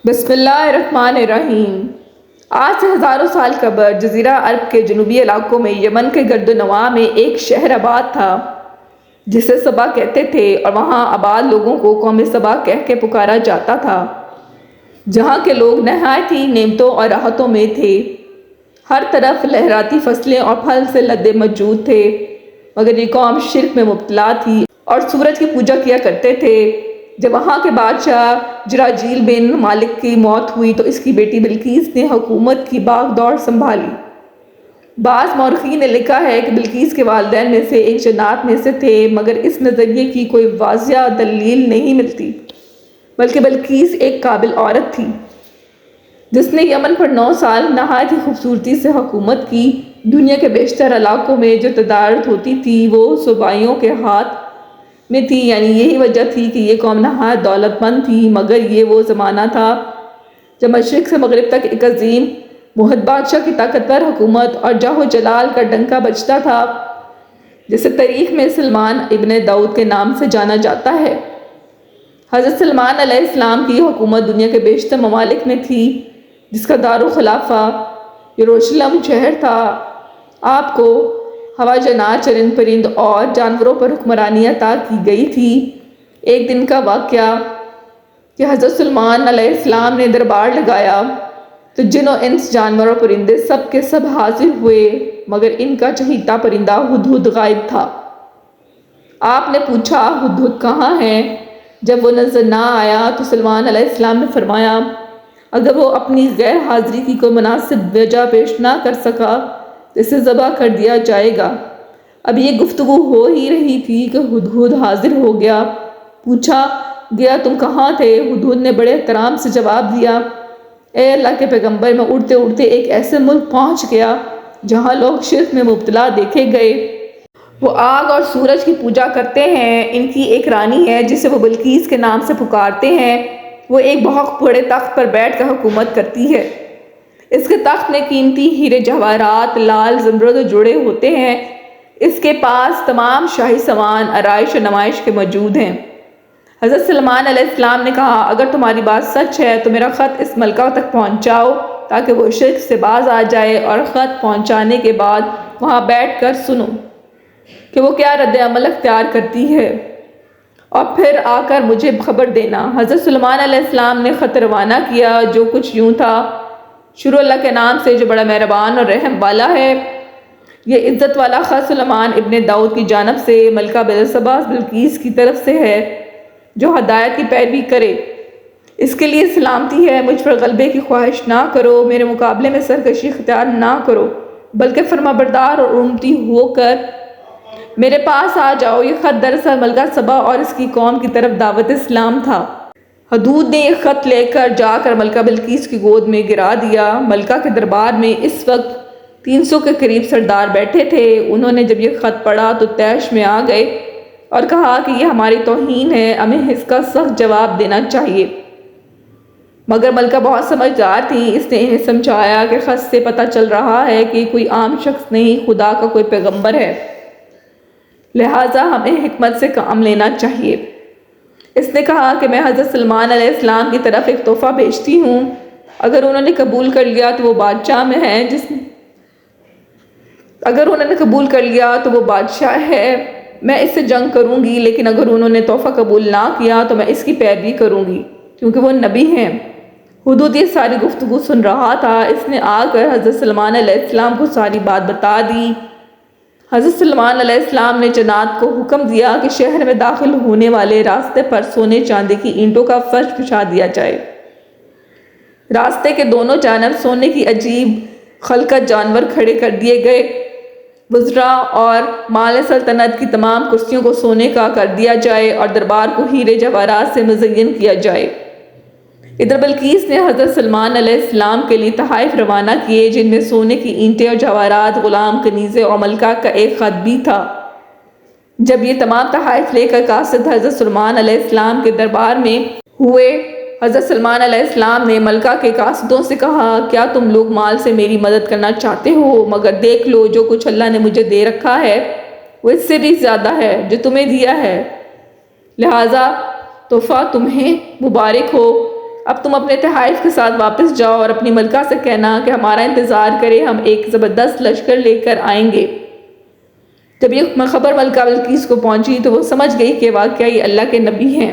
بسم اللہ الرحمن الرحیم۔ آج سے ہزاروں سال قبل جزیرہ عرب کے جنوبی علاقوں میں یمن کے گرد و نواح میں ایک شہر آباد تھا جسے سبا کہتے تھے، اور وہاں آباد لوگوں کو قوم سبا کہہ کے پکارا جاتا تھا، جہاں کے لوگ نہایت ہی نعمتوں اور راحتوں میں تھے۔ ہر طرف لہراتی فصلیں اور پھل سے لدے موجود تھے، مگر یہ قوم شرک میں مبتلا تھی اور سورج کی پوجا کیا کرتے تھے۔ جب وہاں کے بادشاہ جراجیل بن مالک کی موت ہوئی تو اس کی بیٹی بلقیس نے حکومت کی باغ دوڑ سنبھالی۔ بعض مورخین نے لکھا ہے کہ بلقیس کے والدین میں سے ایک جنات میں سے تھے، مگر اس نظریے کی کوئی واضح دلیل نہیں ملتی، بلکہ بلقیس ایک قابل عورت تھی جس نے یمن پر 9 سال نہایت ہی خوبصورتی سے حکومت کی۔ دنیا کے بیشتر علاقوں میں جو تجارت ہوتی تھی وہ صوبائیوں کے ہاتھ میں تھی، یعنی یہی وجہ تھی کہ یہ قوم نہایت دولت مند تھی۔ مگر یہ وہ زمانہ تھا جب مشرق سے مغرب تک ایک عظیم موحد بادشاہ کی طاقتور حکومت اور جاہ و جلال کا ڈنکا بجتا تھا، جسے تاریخ میں سلمان ابن داؤد کے نام سے جانا جاتا ہے۔ حضرت سلمان علیہ السلام کی حکومت دنیا کے بیشتر ممالک میں تھی، جس کا دارالخلافہ یروشلم شہر تھا۔ آپ کو ہوا جنات، چرند پرند اور جانوروں پر حکمرانی عطا کی گئی تھی۔ ایک دن کا واقعہ کہ حضرت سلمان علیہ السلام نے دربار لگایا تو جن و انس، جانور اور پرندے سب کے سب حاضر ہوئے، مگر ان کا چہیتا پرندہ ہدہد غائب تھا۔ آپ نے پوچھا ہدہد کہاں ہے؟ جب وہ نظر نہ آیا تو سلمان علیہ السلام نے فرمایا اگر وہ اپنی غیر حاضری کی کوئی مناسب وجہ پیش نہ کر سکا تو اسے ذبح کر دیا جائے گا۔ اب یہ گفتگو ہو ہی رہی تھی کہ ہدہد حاضر ہو گیا۔ پوچھا گیا تم کہاں تھے؟ ہدہد نے بڑے احترام سے جواب دیا، اے اللہ کے پیغمبر، میں اڑتے اڑتے ایک ایسے ملک پہنچ گیا جہاں لوگ شرک میں مبتلا دیکھے گئے۔ وہ آگ اور سورج کی پوجا کرتے ہیں۔ ان کی ایک رانی ہے جسے وہ بلقیس کے نام سے پکارتے ہیں۔ وہ ایک بہت بڑے تخت پر بیٹھ کر حکومت کرتی ہے۔ اس کے تخت میں قیمتی ہیرے جواہرات لال زمرد جڑے ہوتے ہیں۔ اس کے پاس تمام شاہی سامان، آرائش و نمائش کے موجود ہیں۔ حضرت سلمان علیہ السلام نے کہا اگر تمہاری بات سچ ہے تو میرا خط اس ملکہ تک پہنچاؤ تاکہ وہ شرک سے باز آ جائے، اور خط پہنچانے کے بعد وہاں بیٹھ کر سنو کہ وہ کیا رد عمل اختیار کرتی ہے، اور پھر آ کر مجھے خبر دینا۔ حضرت سلمان علیہ السلام نے خط روانہ کیا جو کچھ یوں تھا، شروع اللہ کے نام سے جو بڑا مہربان اور رحم والا ہے۔ یہ عزت والا خط سلمان ابن داؤد کی جانب سے ملکہ بلسبا بلقیس کی طرف سے ہے، جو ہدایت کی پیروی کرے۔ اس کے لیے سلامتی ہے، مجھ پر غلبے کی خواہش نہ کرو، میرے مقابلے میں سرکشی اختیار نہ کرو، بلکہ فرما بردار اور امتی ہو کر میرے پاس آ جاؤ۔ یہ خط دراصل ملکہ سبا اور اس کی قوم کی طرف دعوت اسلام تھا۔ ہدہد نے یہ خط لے کر جا کر ملکہ بلقیس کی گود میں گرا دیا۔ ملکہ کے دربار میں اس وقت 300 کے قریب سردار بیٹھے تھے۔ انہوں نے جب یہ خط پڑھا تو طیش میں آ گئے اور کہا کہ یہ ہماری توہین ہے، ہمیں اس کا سخت جواب دینا چاہیے۔ مگر ملکہ بہت سمجھدار تھی، اس نے انہیں سمجھایا کہ خط سے پتہ چل رہا ہے کہ کوئی عام شخص نہیں، خدا کا کوئی پیغمبر ہے، لہٰذا ہمیں حکمت سے کام لینا چاہیے۔ اس نے کہا کہ میں حضرت سلمان علیہ السلام کی طرف ایک تحفہ بھیجتی ہوں، اگر انہوں نے قبول کر لیا تو وہ بادشاہ ہے، میں اس سے جنگ کروں گی، لیکن اگر انہوں نے تحفہ قبول نہ کیا تو میں اس کی پیروی کروں گی، کیونکہ وہ نبی ہیں۔ ہدہد یہ ساری گفتگو سن رہا تھا۔ اس نے آ کر حضرت سلمان علیہ السلام کو ساری بات بتا دی۔ حضرت سلمان علیہ السلام نے جنات کو حکم دیا کہ شہر میں داخل ہونے والے راستے پر سونے چاندی کی اینٹوں کا فرش بچھا دیا جائے۔ راستے کے دونوں جانب سونے کی عجیب خلقت جانور کھڑے کر دیے گئے۔ وزراء اور مال سلطنت کی تمام کرسیوں کو سونے کا کر دیا جائے اور دربار کو ہیرے جواہرات سے مزین کیا جائے۔ ادھر بلقیس نے حضرت سلمان علیہ السلام کے لیے تحائف روانہ کیے، جن میں سونے کی اینٹیں اور جواہرات، غلام، کنیزیں اور ملکہ کا ایک خط بھی تھا۔ جب یہ تمام تحائف لے کر قاصد حضرت سلمان علیہ السلام کے دربار میں ہوئے، حضرت سلمان علیہ السلام نے ملکہ کے قاصدوں سے کہا کیا تم لوگ مال سے میری مدد کرنا چاہتے ہو؟ مگر دیکھ لو جو کچھ اللہ نے مجھے دے رکھا ہے وہ اس سے بھی زیادہ ہے جو تمہیں دیا ہے، لہٰذا تحفہ تمہیں مبارک ہو۔ اب تم اپنے تحائف کے ساتھ واپس جاؤ اور اپنی ملکہ سے کہنا کہ ہمارا انتظار کرے، ہم ایک زبردست لشکر لے کر آئیں گے۔ جب یہ خبر ملکہ بلقیس کو پہنچی تو وہ سمجھ گئی کہ واقعہ یہ اللہ کے نبی ہیں،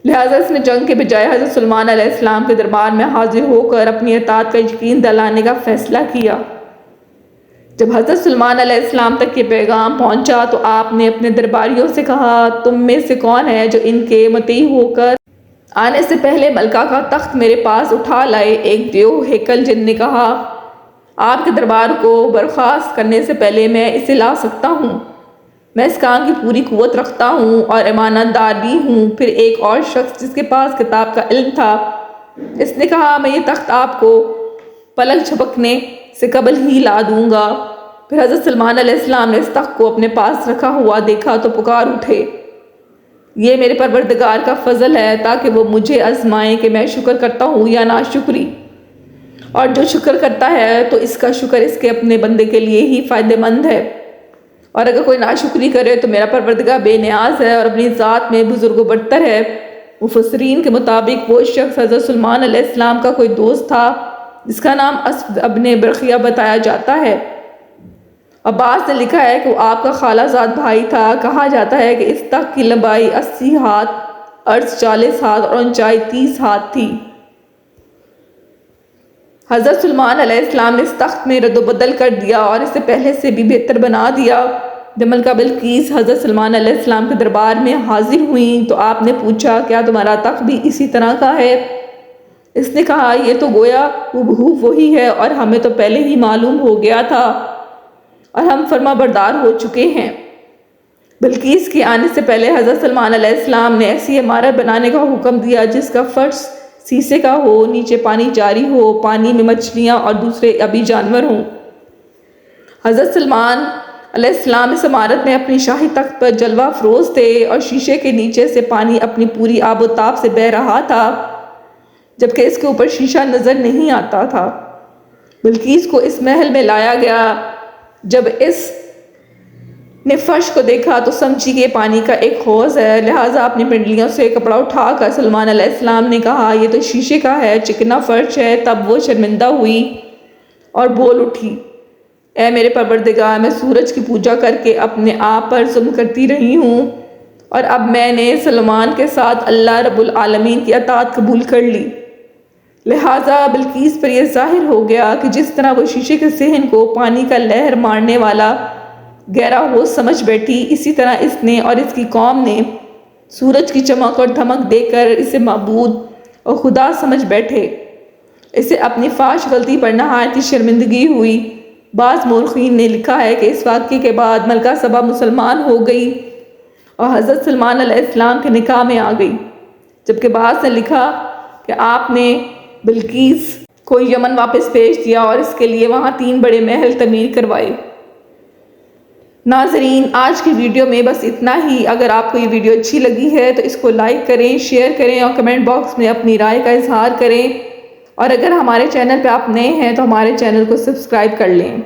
لہٰذا اس نے جنگ کے بجائے حضرت سلیمان علیہ السلام کے دربار میں حاضر ہو کر اپنی اطاعت کا یقین دلانے کا فیصلہ کیا۔ جب حضرت سلیمان علیہ السلام تک یہ پیغام پہنچا تو آپ نے اپنے درباریوں سے کہا، تم میں سے کون ہے جو ان کے مطیع ہو کر آنے سے پہلے ملکہ کا تخت میرے پاس اٹھا لائے؟ ایک دیو ہیکل جن نے کہا، آپ کے دربار کو برخاست کرنے سے پہلے میں اسے لا سکتا ہوں، میں اس کام کی پوری قوت رکھتا ہوں اور امانت دار بھی ہوں۔ پھر ایک اور شخص جس کے پاس کتاب کا علم تھا، اس نے کہا، میں یہ تخت آپ کو پلک جھپکنے سے قبل ہی لا دوں گا۔ پھر حضرت سلیمان علیہ السلام نے اس تخت کو اپنے پاس رکھا ہوا دیکھا تو پکار اٹھے، یہ میرے پروردگار کا فضل ہے تاکہ وہ مجھے آزمائیں کہ میں شکر کرتا ہوں یا ناشکری، اور جو شکر کرتا ہے تو اس کا شکر اس کے اپنے بندے کے لیے ہی فائدہ مند ہے، اور اگر کوئی ناشکری کرے تو میرا پروردگار بے نیاز ہے اور اپنی ذات میں بزرگ و برتر ہے۔ مفسرین کے مطابق وہ شخص حضرت سلیمان علیہ السلام کا کوئی دوست تھا جس کا نام اسود ابن برخیہ بتایا جاتا ہے۔ عباس نے لکھا ہے کہ وہ آپ کا خالہ زاد بھائی تھا۔ کہا جاتا ہے کہ اس تخت کی لمبائی 80 ہاتھ، عرض 40 ہاتھ اور اونچائی 30 ہاتھ تھی۔ حضرت سلیمان علیہ السلام نے اس تخت میں رد و بدل کر دیا اور اسے پہلے سے بھی بہتر بنا دیا۔ جب ملکہ بلقیس حضرت سلیمان علیہ السلام کے دربار میں حاضر ہوئیں تو آپ نے پوچھا، کیا تمہارا تخت بھی اسی طرح کا ہے؟ اس نے کہا، یہ تو گویا ہو وہی ہے اور ہمیں تو پہلے ہی معلوم ہو گیا تھا اور ہم فرما بردار ہو چکے ہیں۔ بلقیس کے آنے سے پہلے حضرت سلیمان علیہ السلام نے ایسی عمارت بنانے کا حکم دیا جس کا فرش سیسے کا ہو، نیچے پانی جاری ہو، پانی میں مچھلیاں اور دوسرے آبی جانور ہوں۔ حضرت سلیمان علیہ السلام اس عمارت میں اپنی شاہی تخت پر جلوہ افروز تھے اور شیشے کے نیچے سے پانی اپنی پوری آب و تاب سے بہہ رہا تھا، جبکہ اس کے اوپر شیشہ نظر نہیں آتا تھا۔ بلقیس کو اس محل میں لایا گیا۔ جب اس نے فرش کو دیکھا تو سمجھی کہ پانی کا ایک حوض ہے، لہٰذا اپنی پنڈلیوں سے کپڑا اٹھا کر سلیمان علیہ السلام نے کہا، یہ تو شیشے کا ہے، چکنا فرش ہے۔ تب وہ شرمندہ ہوئی اور بول اٹھی، اے میرے پروردگار، میں سورج کی پوجا کر کے اپنے آپ پر ظلم کرتی رہی ہوں اور اب میں نے سلیمان کے ساتھ اللہ رب العالمین کی اطاعت قبول کر لی۔ لہٰذا بلقیس پر یہ ظاہر ہو گیا کہ جس طرح وہ شیشے کے صحن کو پانی کا لہر مارنے والا گہرا حوض سمجھ بیٹھی، اسی طرح اس نے اور اس کی قوم نے سورج کی چمک اور دھمک دے کر اسے معبود اور خدا سمجھ بیٹھے۔ اسے اپنی فاحش غلطی پر نہایت شرمندگی ہوئی۔ بعض مورخین نے لکھا ہے کہ اس واقعے کے بعد ملکہ سبا مسلمان ہو گئی اور حضرت سلیمان علیہ السلام کے نکاح میں آ گئی، جبکہ بعض نے لکھا کہ آپ نے بلقیس کو یمن واپس بھیج دیا اور اس کے لیے وہاں 3 بڑے محل تعمیر کروائے۔ ناظرین، آج کی ویڈیو میں بس اتنا ہی۔ اگر آپ کو یہ ویڈیو اچھی لگی ہے تو اس کو لائک کریں، شیئر کریں اور کمنٹ باکس میں اپنی رائے کا اظہار کریں، اور اگر ہمارے چینل پہ آپ نئے ہیں تو ہمارے چینل کو سبسکرائب کر لیں۔